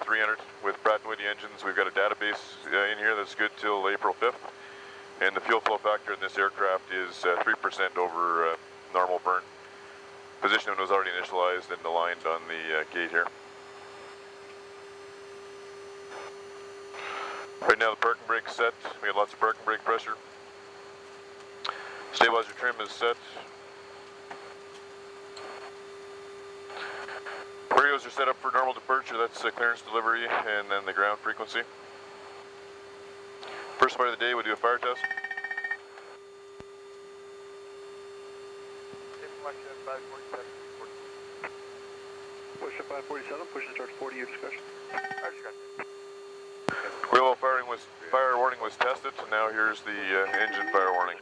300 with Pratt & Whitney engines. We've got a database in here that's good till April 5th. And the fuel flow factor in this aircraft is 3% over normal burn. Position was already initialized and aligned on the gate here. Right now the parking brake's set. We got lots of parking brake pressure. Stabilizer trim is set. Radios are set up for normal departure. That's clearance delivery and then the ground frequency. First part of the day, we'll do a fire test. Push up 547, push and start 40, your discussion. Wheel fire warning was tested, and now here's the engine fire warning.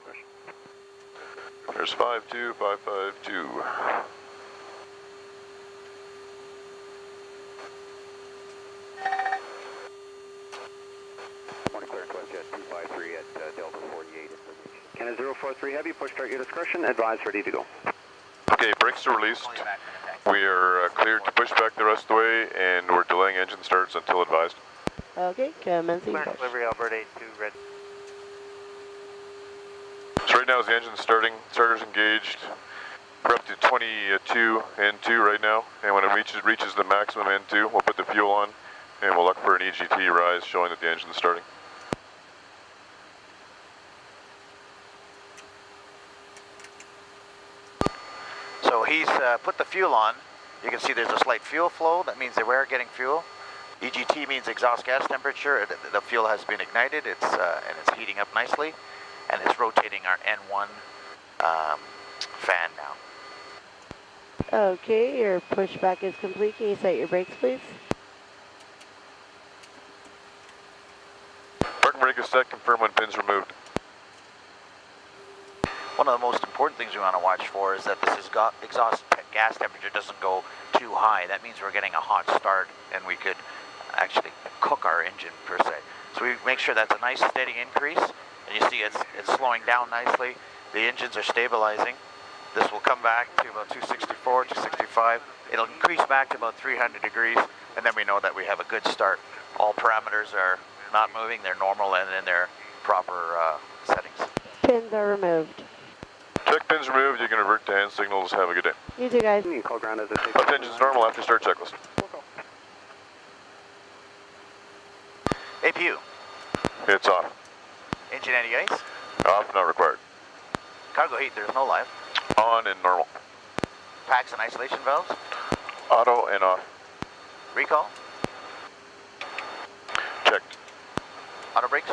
There's 52552. Morning, clear, Westjet 253 at Delta 48. Canada 043 Heavy, push start your discretion, advise ready to go. Okay, brakes are released. We are cleared to push back the rest of the way, and we're delaying engine starts until advised. Okay, commencing push. Delivery Alberta 82, ready. So right now as the engine's starting, starter's engaged. We're up to 22 N2 right now, and when it reaches the maximum N2, we'll put the fuel on, and we'll look for an EGT rise showing that the engine's starting. So he's put the fuel on. You can see there's a slight fuel flow. That means that we're getting fuel. EGT means exhaust gas temperature. The fuel has been ignited. And it's heating up nicely, and it's rotating our N1 fan now. Okay, your pushback is complete. Can you set your brakes, please? Parking brake is set. Confirm when pin's removed. One of the most important things we want to watch for is that this exhaust gas temperature doesn't go too high. That means we're getting a hot start, and we could actually cook our engine per se. So we make sure that's a nice steady increase, and you see it's slowing down nicely. The engines are stabilizing. This will come back to about 264, 265. It'll increase back to about 300 degrees, and then we know that we have a good start. All parameters are not moving, they're normal and in their proper settings. Pins are removed. Check pins removed, you can revert to hand signals. Have a good day. You too, guys. You can call ground as a take. Left engine's normal after start checklist. APU. It's off. Engine anti-ice. Off, not required. Cargo heat, there's no live. On and normal. Packs and isolation valves. Auto and off. Recall. Checked. Auto brakes.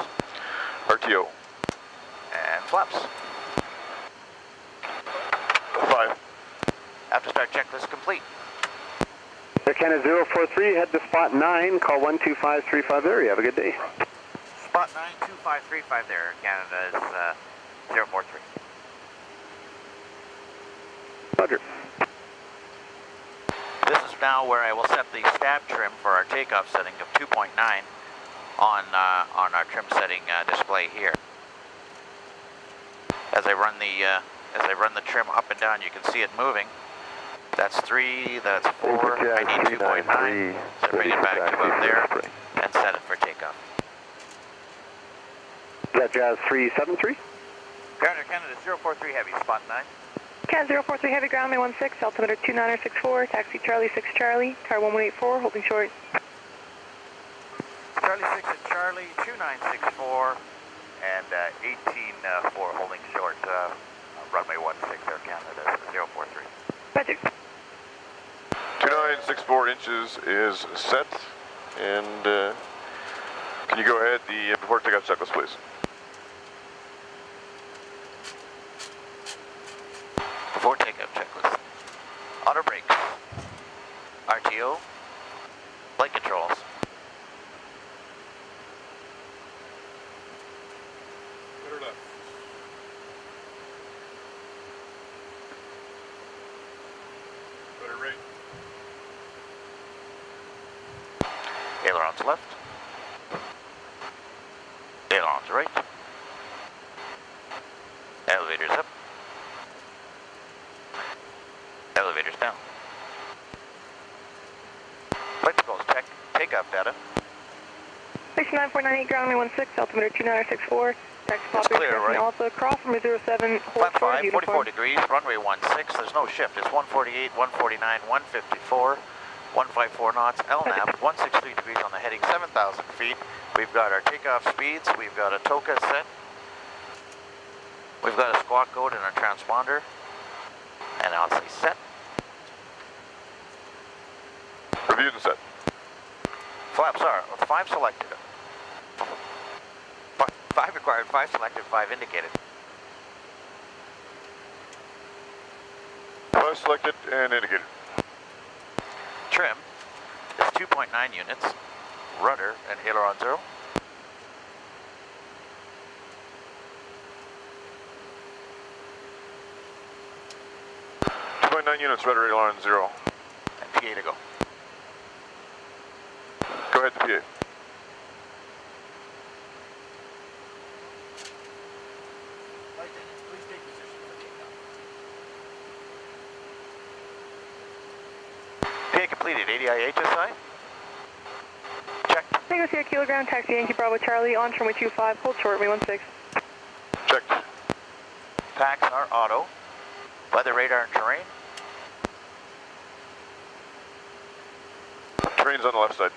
RTO. And flaps. 5. After start checklist complete. Air Canada 043, head to spot 9, call 12535 there, you have a good day. Spot 92535 there, Canada is 043. Roger. This is now where I will set the stab trim for our takeoff setting of 2.9 on our trim setting display here. As I run the trim up and down, you can see it moving. That's 3, that's 4, I need 2.9, so bring it back to about there and set it for takeoff. Is that Jazz 373? Grounder Canada 043 Heavy, spot 9. Canada 043 Heavy, ground 16, altimeter 2964, taxi Charlie 6 Charlie, car 1184, holding short. Charlie 6 at Charlie, 2964, and 18-4 holding short, runway 16 Air Canada 043. Roger. 2964 inches is set, and can you go ahead the before takeoff checklist, please? Before takeoff checklist. Auto brakes. RTO. Flight controls. Ailerons left. Ailerons right. Elevators up. Elevators down. Flight controls check. Takeoff data. data. Station 9498, ground 16, altimeter 2964. Taxi It's clear, right? Alpha, Crosswind 07, hold Flat 5, short, 44 degrees, runway 16, there's no shift. It's 148, 149, 154, 154 knots, LNAV, 163 degrees on the heading, 7,000 feet. We've got our takeoff speeds, we've got a TOCA set, we've got a squawk code and a transponder, and I'll say set. Reviewed and set. Flaps are 5 selected. 5 required, 5 selected, 5 indicated. 5 selected and indicated. Trim is 2.9 units. Rudder and aileron 0. Units, rudder aileron 0. And PA to go. Go ahead to PA. Please take position for takeoff. PA completed. ADI HSI. Check. Tango Sierra Kilo ground, taxi Yankee Bravo Charlie, on runway 25, hold short, runway 16. Checked. Packs are auto. Weather radar and terrain. Terrain's on the left side.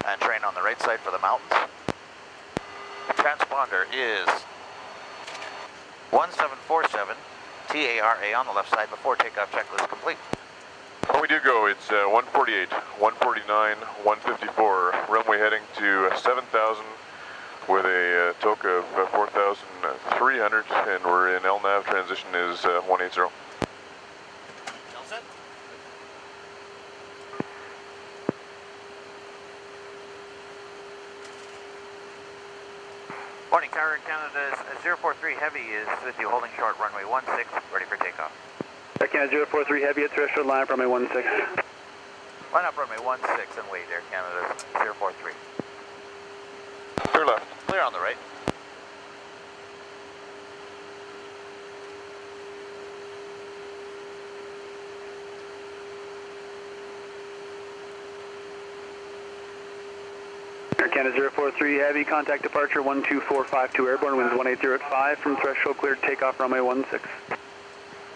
And terrain on the right side for the mountains. Transponder is 1747 TARA on the left side before takeoff checklist complete. When we do go, it's 148, 149, 154, runway heading to 7,000 with a TOCA of 4,300, and we're in LNAV, transition is 180. All set? Morning, Tower Canada's 043 Heavy is with you, holding short, runway 16, ready for takeoff. Air Canada 043 Heavy at terrestrial line up runway 16. Line up runway 16 and wait, Air Canada's 043. Clear left. Clear on the right. Air Canada 043 Heavy, contact departure 12452 airborne, winds 180 at 5 from threshold, cleared takeoff runway 16.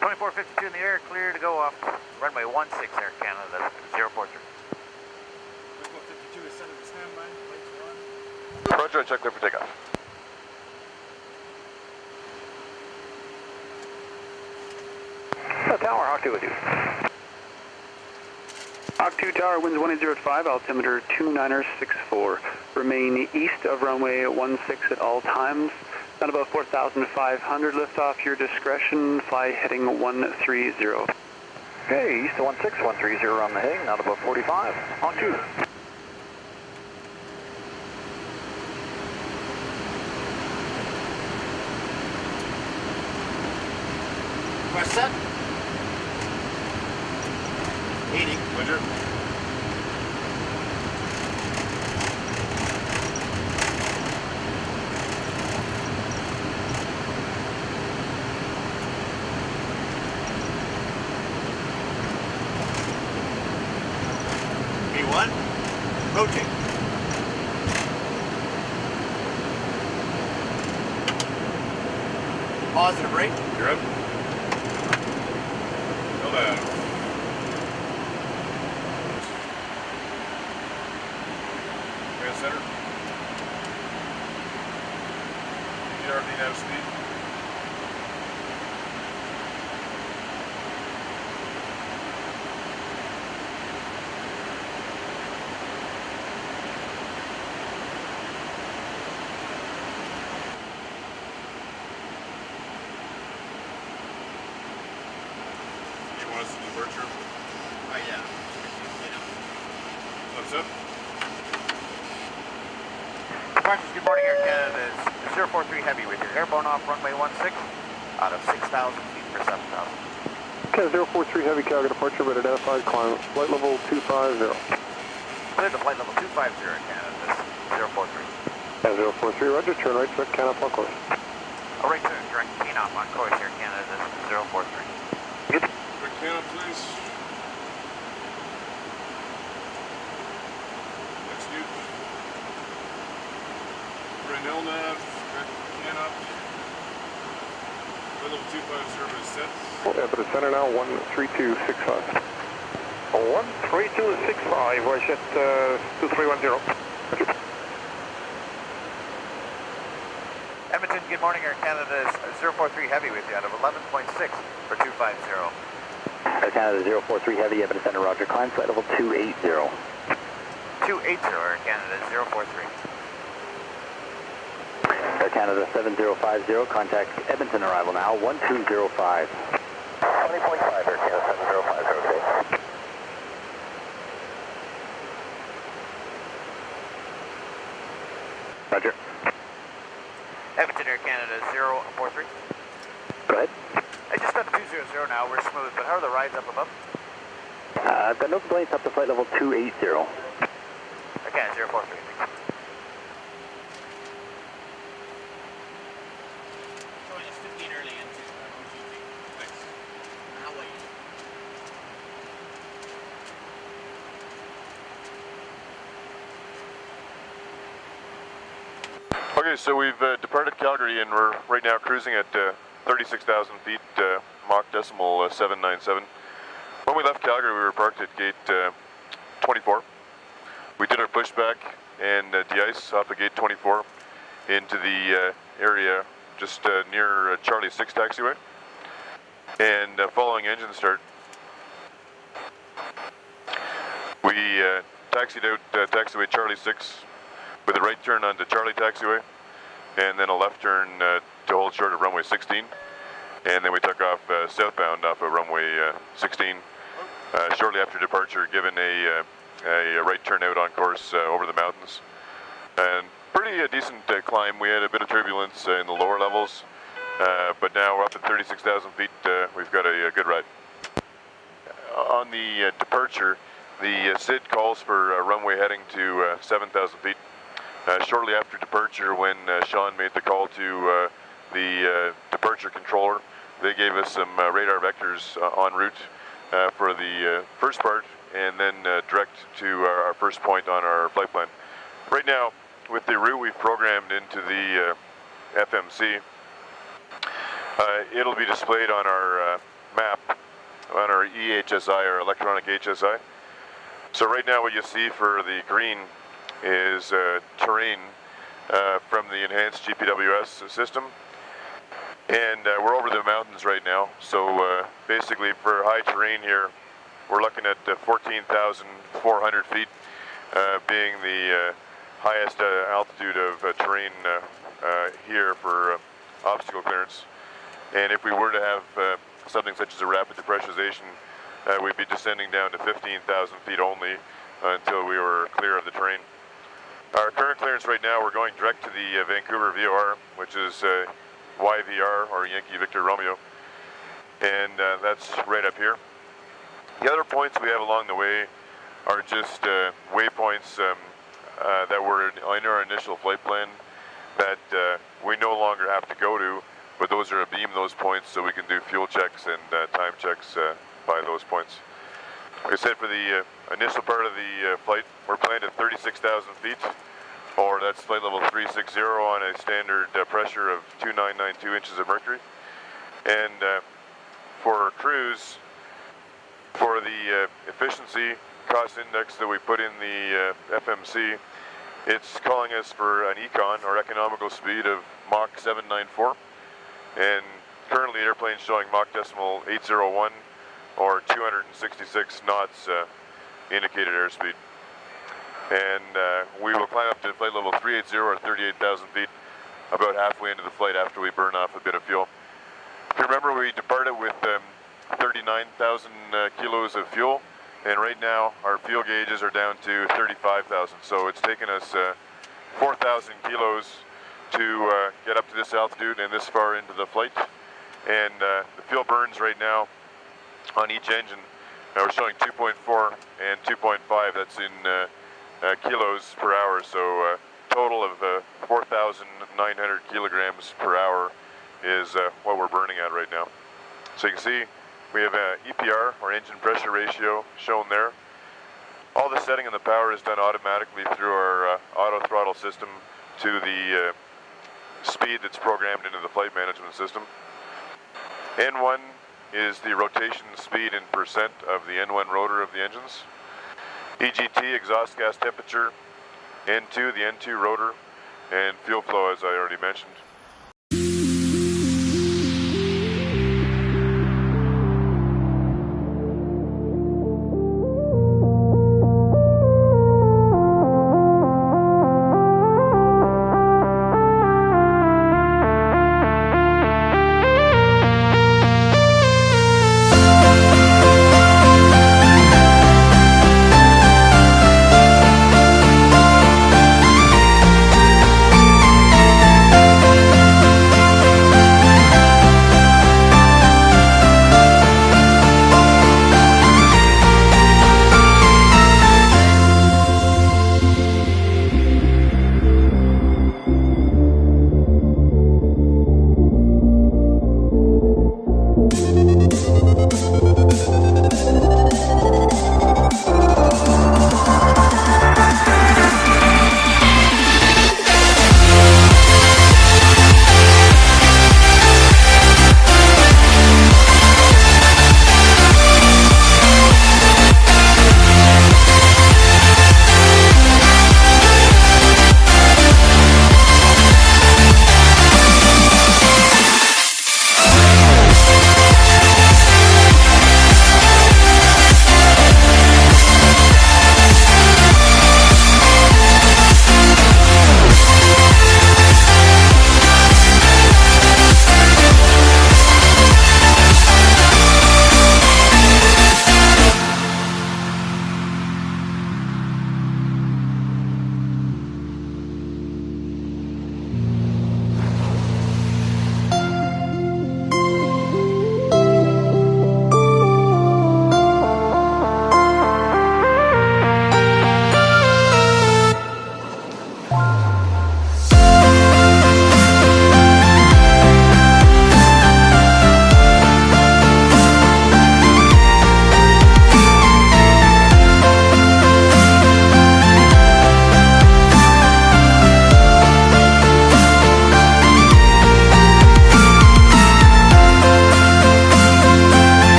2452 in the air, clear to go off runway 16, Air Canada 043. 5452 is set at the standby, lights are on. Roger, check clear for takeoff. Tower, Hawk 2 with you. Hawk 2 Tower, winds 180 at 5, altimeter 2964. Remain east of runway 16 at all times. At about 4,500, lift off your discretion, fly heading 130. Okay, east of 16, 130 on the heading, not about 45. Hawk 2. Press set. 80. Roger. A1, rotate. Positive rate. You're up. Go down. Command center. PRD nav speed. Departure. Oh yeah. What's up? Departures, good morning, Air Canada. It's 043 Heavy with you. Airborne off runway 16 out of 6,000 feet for 7,000. Okay, 043 Heavy Calgary departure, but identified climb, flight level 250. Clear to flight level 250, Air Canada. 043. Yeah, 043, roger, turn right, direct Canada on course. All right, turn, direct Takeoff on course, Air Canada. 043. Canada, please. Next, Crosswind LNAV, red can up. Level 25 service set. Yeah, but it's center now, 13265. 13265, we're at 2310. Edmonton, good morning. Air Canada is 043 Heavy with you out of 11.6 for 250. Air Canada 043 Heavy, Edmonton Center, roger, climb flight level 280. 280 Air Canada 043. Air Canada 7050, contact Edmonton arrival now, 1205. 20.5, Air Canada 7050, okay. Roger. Edmonton Air Canada 043. Go ahead. I just got 200 now, we're smooth, but how are the rides up above? I've got no complaints up to flight level 280. Air Canada 043. It's 15 early into OGT. Thanks. How late? Okay, so we've departed Calgary and we're right now cruising at 36,000 feet, Mach decimal 797. When we left Calgary, we were parked at gate 24. We did our pushback and de-ice off of gate 24 into the area just near Charlie 6 taxiway. And following engine start, we taxied out taxiway Charlie 6 with a right turn onto Charlie taxiway, and then a left turn to hold short of runway 16. And then we took off southbound off of runway 16 shortly after departure, given a right turn out on course over the mountains. And pretty decent climb. We had a bit of turbulence in the lower levels, but now we're up at 36,000 feet. We've got a good ride. On the departure, the SID calls for runway heading to 7,000 feet. Shortly after departure, when Sean made the call to the departure controller, they gave us some radar vectors en route for the first part, and then direct to our first point on our flight plan. Right now, with the route we've programmed into the FMC, it'll be displayed on our map, on our EHSI, our electronic HSI. So right now what you see for the green is terrain from the enhanced GPWS system. And we're over the mountains right now, so basically for high terrain here, we're looking at 14,400 feet being the highest altitude of terrain here for obstacle clearance. And if we were to have something such as a rapid depressurization, we'd be descending down to 15,000 feet only until we were clear of the terrain. Our current clearance right now, we're going direct to the Vancouver VOR, which is YVR, or Yankee Victor Romeo, and that's right up here. The other points we have along the way are just waypoints that were in our initial flight plan that we no longer have to go to, but those are abeam those points so we can do fuel checks and time checks by those points. Like I said, for the initial part of the flight, we're planned at 36,000 feet, or that's flight level 360 on a standard pressure of 2992 inches of mercury. And for cruise, for the efficiency cost index that we put in the FMC, it's calling us for an econ, or economical speed, of Mach 794. And currently the airplane's showing Mach decimal 801, or 266 knots indicated airspeed. And we will climb up to flight level 380, or 38,000 feet, about halfway into the flight after we burn off a bit of fuel. If you remember, we departed with 39,000 kilos of fuel, and right now our fuel gauges are down to 35,000. So it's taken us 4,000 kilos to get up to this altitude and this far into the flight. And the fuel burns right now on each engine. We're showing 2.4 and 2.5. That's in kilos per hour. So total of 4,900 kilograms per hour is what we're burning at right now. So you can see we have EPR, or engine pressure ratio, shown there. All the setting and the power is done automatically through our auto throttle system to the speed that's programmed into the flight management system. N1 is the rotation speed in percent of the N1 rotor of the engines. EGT, exhaust gas temperature. N2, the N2 rotor. And fuel flow, as I already mentioned.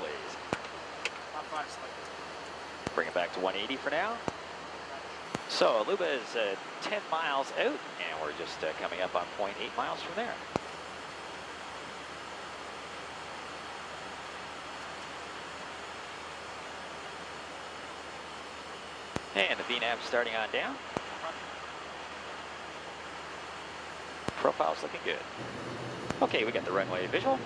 please. Top 5 slightly. Bring it back to 180 for now. So Aluba is 10 miles out, and we're just coming up on 0.8 miles from there. And the VNAV starting on down. Profile's looking good. Okay, we got the runway visual.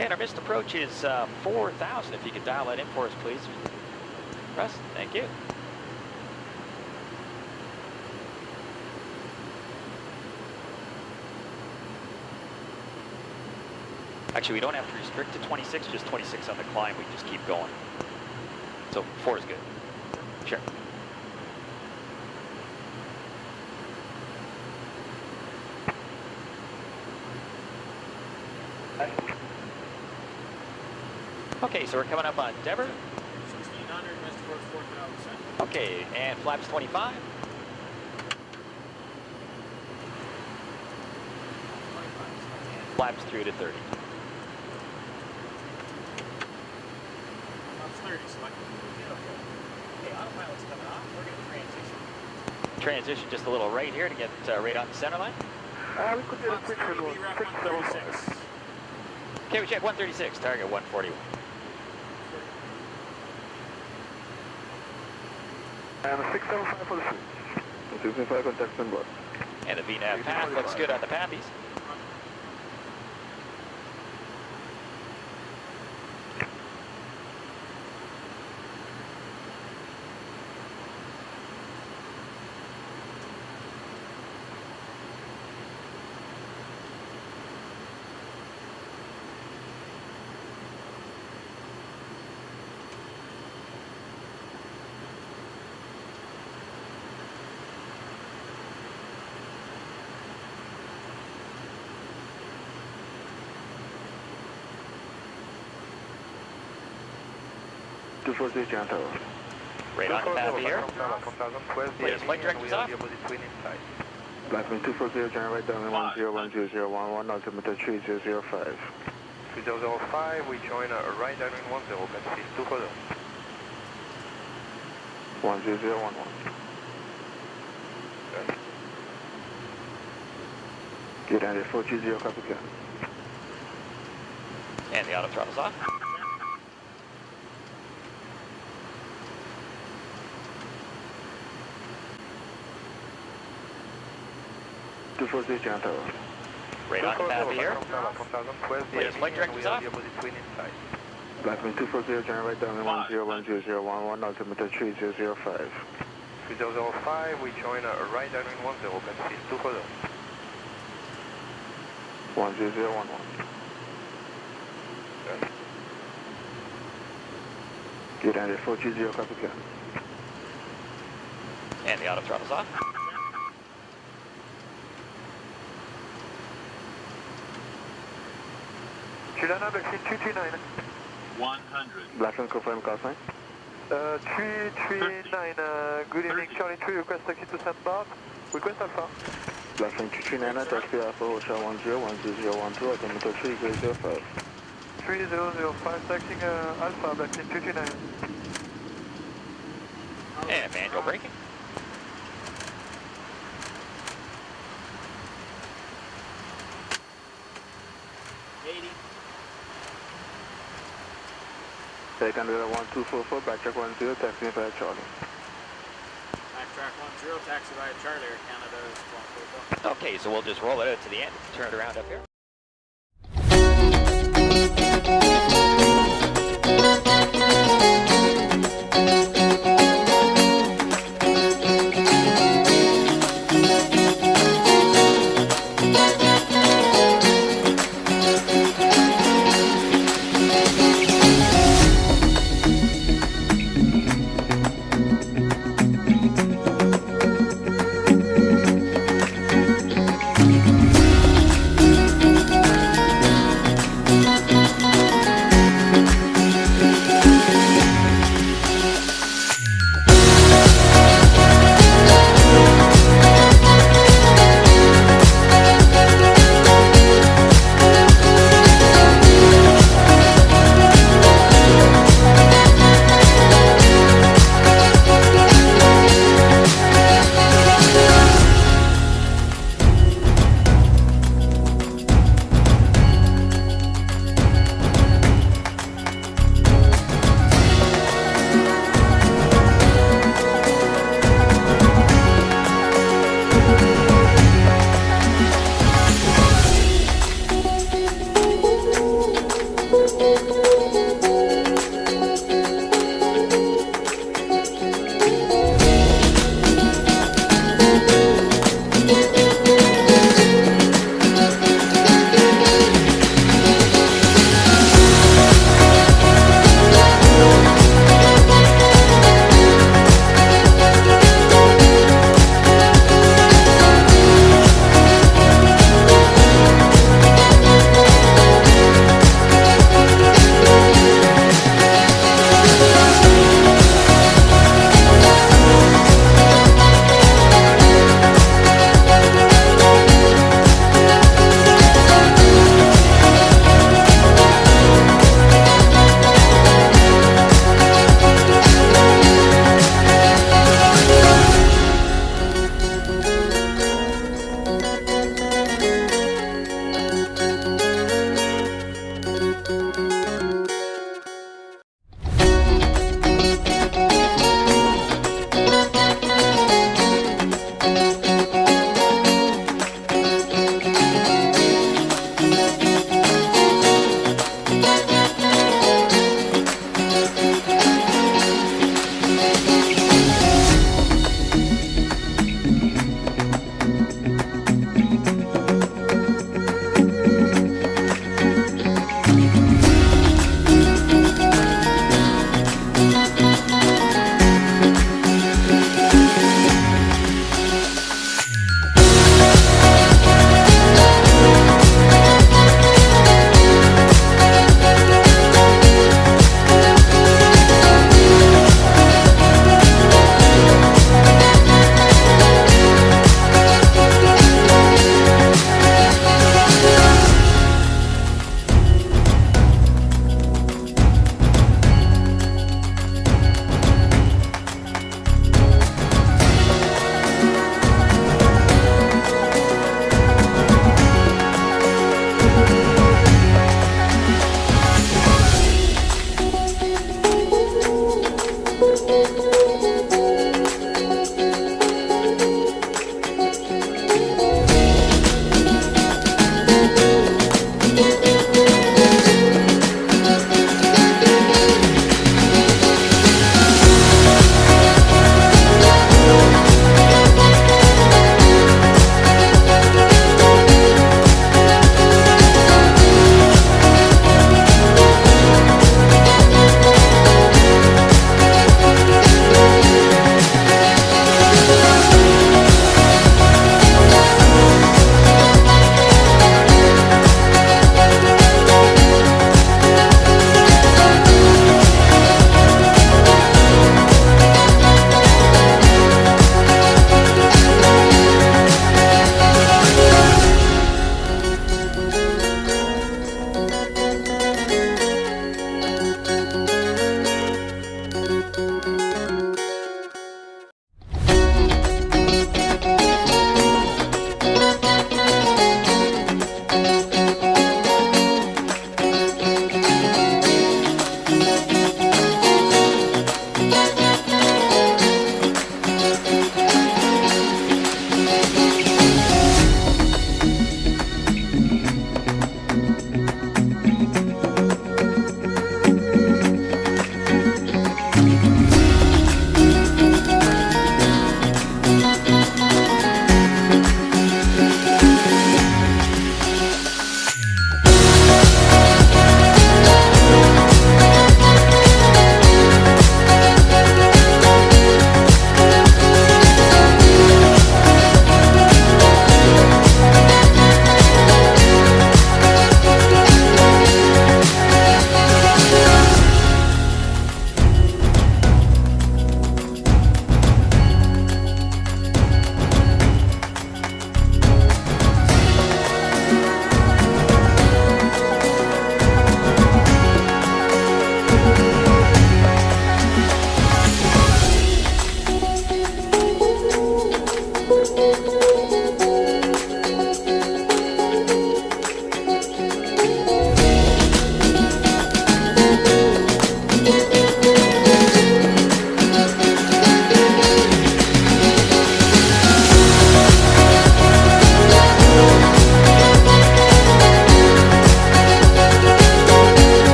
And our missed approach is 4,000. If you could dial that in for us, please. Russ, thank you. Actually, we don't have to restrict to 26, just 26 on the climb. We just keep going. So 4 is good. Sure. Okay, so we're coming up on Dever. 1600, missed approach 4,000. Okay, and flaps 25. Flaps through to 30. Flaps 30, select. Okay, autopilot's coming off. We're going to transition. Transition just a little right here to get right on the center line. We could get a quick one. 676. Okay, we check 136, target 141. And 675 for the switch. 675 contact on board. And the VNAV path looks good on the pathies. Right on the path here. Latest flight director's off. Blackman 240, turn right down 101011, altimeter 3005. 3005, we join a right down in 10, Pacific 240. 10011. Get down to 420, copy can. And the auto throttle's off. Right on the path here. Latest flight director's off. Blackman 240, turn right down 101011, altimeter 3005. 3005, we join a right down in 10, Pacific 240. 10011. Get down to 420, copy can. And the auto throttle's off. Chilana, vaccine 239. 100. Blackman, confirm call sign. 339, good evening, Charlie 3, request taxi to sandbar. Request Alpha. Blackman 239, taxi Alpha, Osha 101012, altimeter 3005. 3005, taxiing Alpha, Blackman 239. And manual braking. Take under 1244, backtrack 10, taxi via Charlie. Backtrack 10, taxi via Charlie, Air Canada is 1244. Okay, so we'll just roll it out to the end. Turn it around up here.